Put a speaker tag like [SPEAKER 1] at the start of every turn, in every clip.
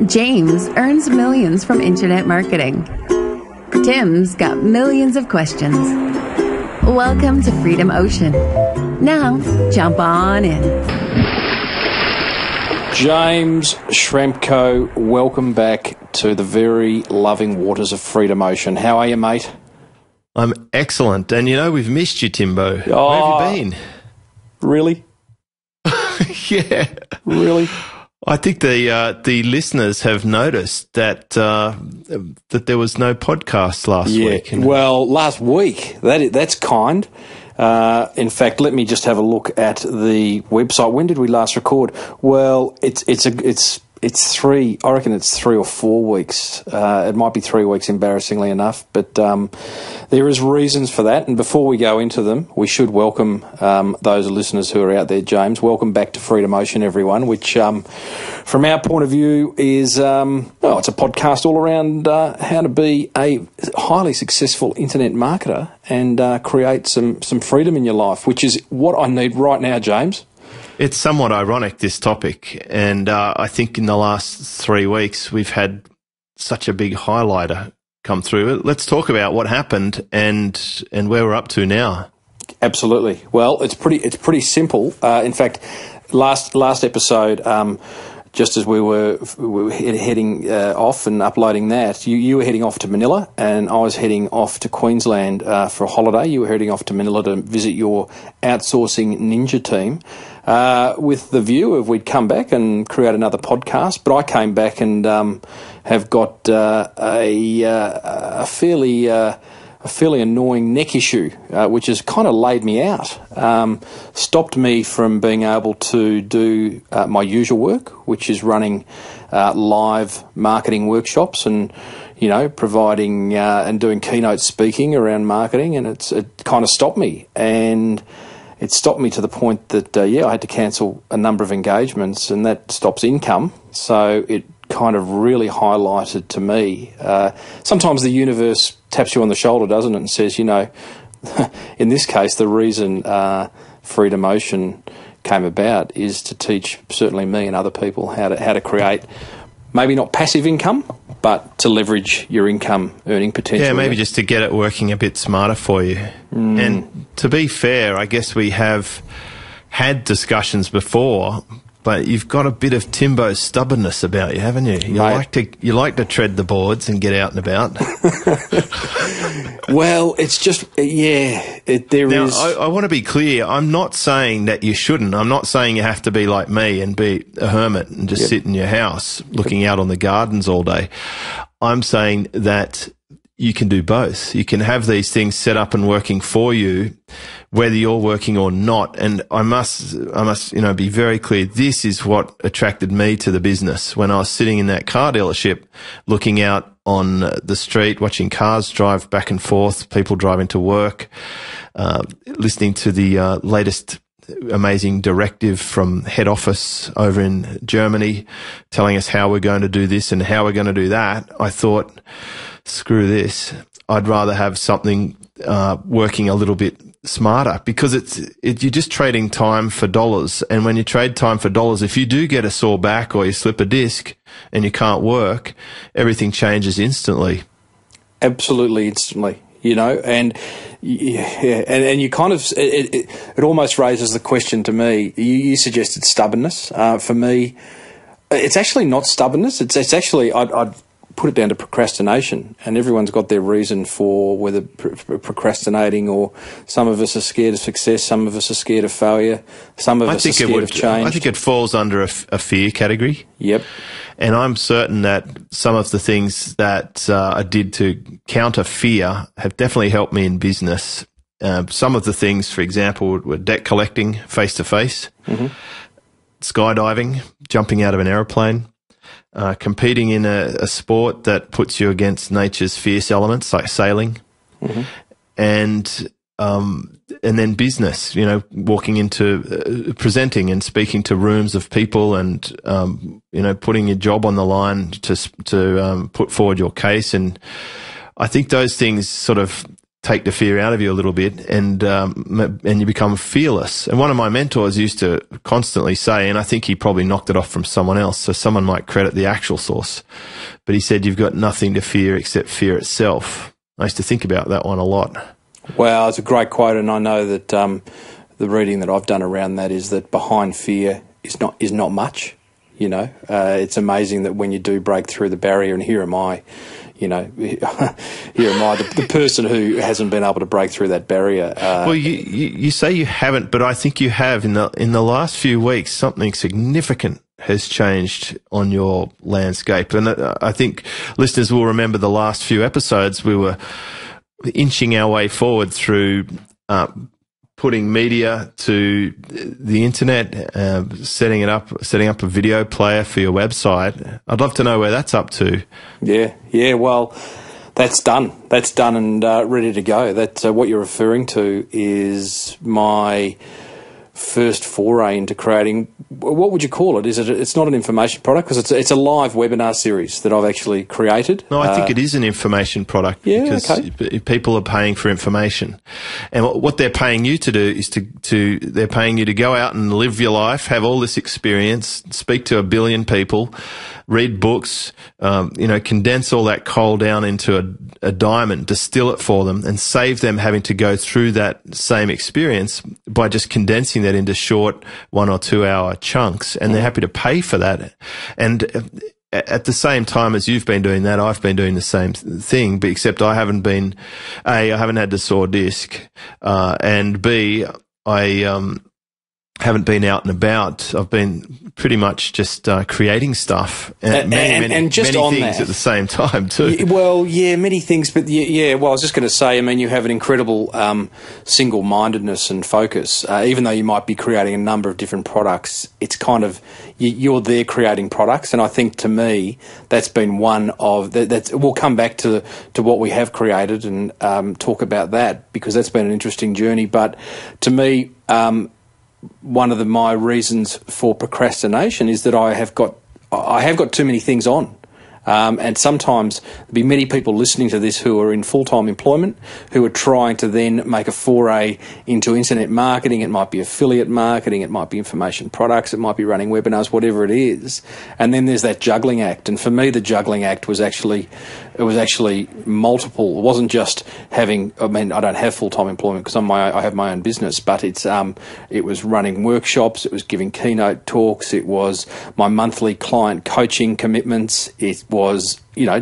[SPEAKER 1] James earns millions from internet marketing. Tim's got millions of questions. Welcome to Freedom Ocean. Now, jump on in.
[SPEAKER 2] James Shremko, welcome back to the very loving waters of Freedom Ocean. How are you, mate?
[SPEAKER 3] I'm excellent. And, you know, we've missed you, Timbo.
[SPEAKER 2] Oh,
[SPEAKER 3] where have you been?
[SPEAKER 2] Really?
[SPEAKER 3] Yeah.
[SPEAKER 2] Really?
[SPEAKER 3] I think the listeners have noticed that that there was no podcast last week.
[SPEAKER 2] Well, last week. That's kind. In fact, let me just have a look at the website. When did we last record? Well, it's three. I reckon it's 3 or 4 weeks. It might be 3 weeks, embarrassingly enough, but there is reasons for that. And before we go into them, we should welcome those listeners who are out there. James, welcome back to Freedom Ocean, everyone. Which, from our point of view, is it's a podcast all around how to be a highly successful internet marketer and create some freedom in your life, which is what I need right now, James.
[SPEAKER 3] It's somewhat ironic, this topic, and I think in the last 3 weeks we've had such a big highlighter come through. Let's talk about what happened and where we're up to now.
[SPEAKER 2] Absolutely. Well, it's pretty simple. In fact, last episode, just as we were heading off and uploading that, you were heading off to Manila, and I was heading off to Queensland for a holiday. You were heading off to Manila to visit your outsourcing ninja team. With the view of we'd come back and create another podcast, but I came back and have got a fairly annoying neck issue, which has kind of laid me out, stopped me from being able to do my usual work, which is running live marketing workshops and, you know, providing and doing keynote speaking around marketing, and it kind of stopped me. And it stopped me to the point that, I had to cancel a number of engagements, and that stops income. So it kind of really highlighted to me. Sometimes the universe taps you on the shoulder, doesn't it, and says, you know, in this case, the reason Freedom Ocean came about is to teach certainly me and other people how to create maybe not passive income, but to leverage your income earning potential.
[SPEAKER 3] Yeah, maybe just to get it working a bit smarter for you. And to be fair, I guess we have had discussions before, but you've got a bit of Timbo's stubbornness about you, haven't you? You like to tread the boards and get out and about.
[SPEAKER 2] Well, it's just,
[SPEAKER 3] Now, I want to be clear. I'm not saying that you shouldn't. I'm not saying you have to be like me and be a hermit and just sit in your house looking out on the gardens all day. I'm saying that you can do both. You can have these things set up and working for you, whether you're working or not. And I must, be very clear. This is what attracted me to the business when I was sitting in that car dealership, looking out on the street, watching cars drive back and forth, people driving to work, listening to the latest amazing directive from head office over in Germany, telling us how we're going to do this and how we're going to do that. I thought, screw this. I'd rather have something working a little bit smarter, because you're just trading time for dollars. And when you trade time for dollars, if you do get a sore back or you slip a disc and you can't work, everything changes instantly.
[SPEAKER 2] Absolutely instantly, you know, and you kind of, it almost raises the question to me. You suggested stubbornness. For me, it's actually not stubbornness. It's actually, I'd put it down to procrastination, and everyone's got their reason for whether procrastinating, or some of us are scared of success, some of us are scared of failure, some of us are scared of change.
[SPEAKER 3] I think it falls under a fear category.
[SPEAKER 2] Yep.
[SPEAKER 3] And I'm certain that some of the things that I did to counter fear have definitely helped me in business. Some of the things, for example, were debt collecting face-to-face, skydiving, jumping out of an aeroplane, competing in a sport that puts you against nature's fierce elements, like sailing, and then business, you know, walking into presenting and speaking to rooms of people, and putting your job on the line to put forward your case. And I think those things sort of take the fear out of you a little bit, and you become fearless. And one of my mentors used to constantly say, and I think he probably knocked it off from someone else, so someone might credit the actual source, but he said, you've got nothing to fear except fear itself. I used to think about that one a lot.
[SPEAKER 2] Well, it's a great quote, and I know that the reading that I've done around that is that behind fear is not much. You know, it's amazing that when you do break through the barrier, and here am I, you know, here am I, the person who hasn't been able to break through that barrier.
[SPEAKER 3] Well, you say you haven't, but I think you have. In the last few weeks, something significant has changed on your landscape. And I think listeners will remember the last few episodes, we were inching our way forward through putting media to the internet, setting up a video player for your website. I'd love to know where that's up to.
[SPEAKER 2] Yeah. Well, that's done. That's done and ready to go. That's what you're referring to is my first foray into creating. What would you call it? It's not an information product because it's a live webinar series that I've actually created.
[SPEAKER 3] No, I think it is an information product because people are paying for information, and what they're paying you to do is they're paying you to go out and live your life, have all this experience, speak to 1 billion people, read books, condense all that coal down into a diamond, distill it for them, and save them having to go through that same experience by just condensing that into short 1 or 2 hour chunks. And they're happy to pay for that. And at the same time as you've been doing that, I've been doing the same thing, but except I haven't had the sore disc, and B, I haven't been out and about. I've been pretty much just creating stuff and many things at the same time too.
[SPEAKER 2] Well, yeah, many things, but yeah. Well, I was just going to say, I mean, you have an incredible single-mindedness and focus. Even though you might be creating a number of different products, it's kind of you're there creating products, and I think to me that's been one of that. We'll come back to what we have created and talk about that because that's been an interesting journey. But to me, one of my reasons for procrastination is that I have got too many things on. And sometimes there'll be many people listening to this who are in full-time employment who are trying to then make a foray into internet marketing. It might be affiliate marketing, it might be information products, it might be running webinars, whatever it is. And then there's that juggling act. And for me, the juggling act was actually multiple. It wasn't just having, I don't have full-time employment because I have my own business, but it was running workshops, it was giving keynote talks, it was my monthly client coaching commitments, it was,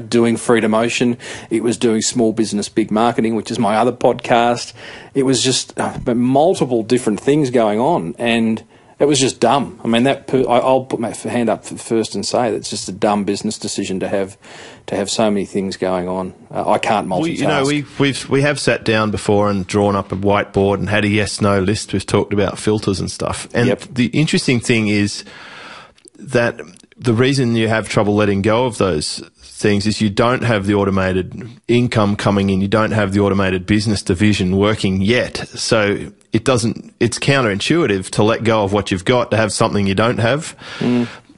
[SPEAKER 2] doing Freedom Ocean, it was doing Small Business Big Marketing, which is my other podcast. It was just multiple different things going on, and it was just dumb. I mean, I'll put my hand up first and say that's just a dumb business decision to have so many things going on. I can't multitask.
[SPEAKER 3] We have sat down before and drawn up a whiteboard and had a yes/no list. We've talked about filters and stuff. And the interesting thing is that the reason you have trouble letting go of those things is you don't have the automated income coming in. You don't have the automated business division working yet. So it's counterintuitive to let go of what you've got to have something you don't have.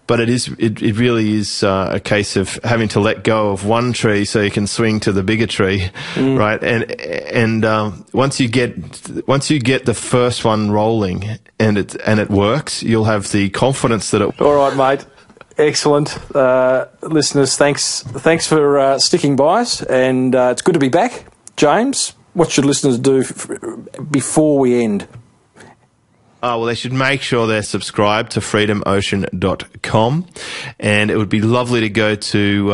[SPEAKER 3] But it really is a case of having to let go of one tree so you can swing to the bigger tree, right? And once you get the first one rolling and it works, you'll have the confidence that it.
[SPEAKER 2] All right, mate. Excellent, listeners. Thanks for sticking by us, and it's good to be back. James, what should listeners do before we end?
[SPEAKER 3] Oh, well, they should make sure they're subscribed to freedomocean.com, and it would be lovely to go to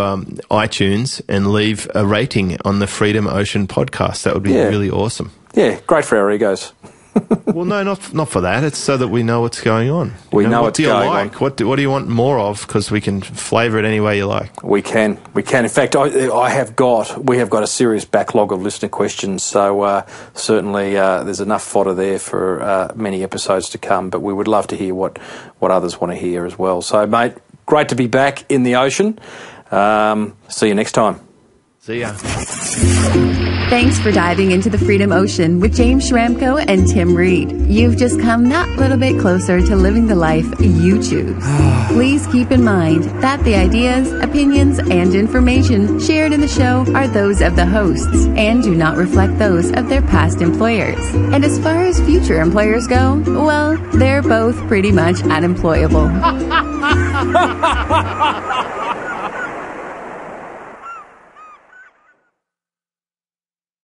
[SPEAKER 3] iTunes and leave a rating on the Freedom Ocean podcast. That would be really awesome.
[SPEAKER 2] Yeah, great for our egos.
[SPEAKER 3] Well, no, not for that. It's so that we know what's going on.
[SPEAKER 2] We know what's going on.
[SPEAKER 3] What do you want more of? Because we can flavour it any way you like.
[SPEAKER 2] We can. In fact, we have got a serious backlog of listener questions. So certainly there's enough fodder there for many episodes to come. But we would love to hear what others want to hear as well. So, mate, great to be back in the ocean. See you next time.
[SPEAKER 3] See ya.
[SPEAKER 1] Thanks for diving into the Freedom Ocean with James Schramko and Tim Reed. You've just come that little bit closer to living the life you choose. Please keep in mind that the ideas, opinions, and information shared in the show are those of the hosts and do not reflect those of their past employers. And as far as future employers go, well, they're both pretty much unemployable.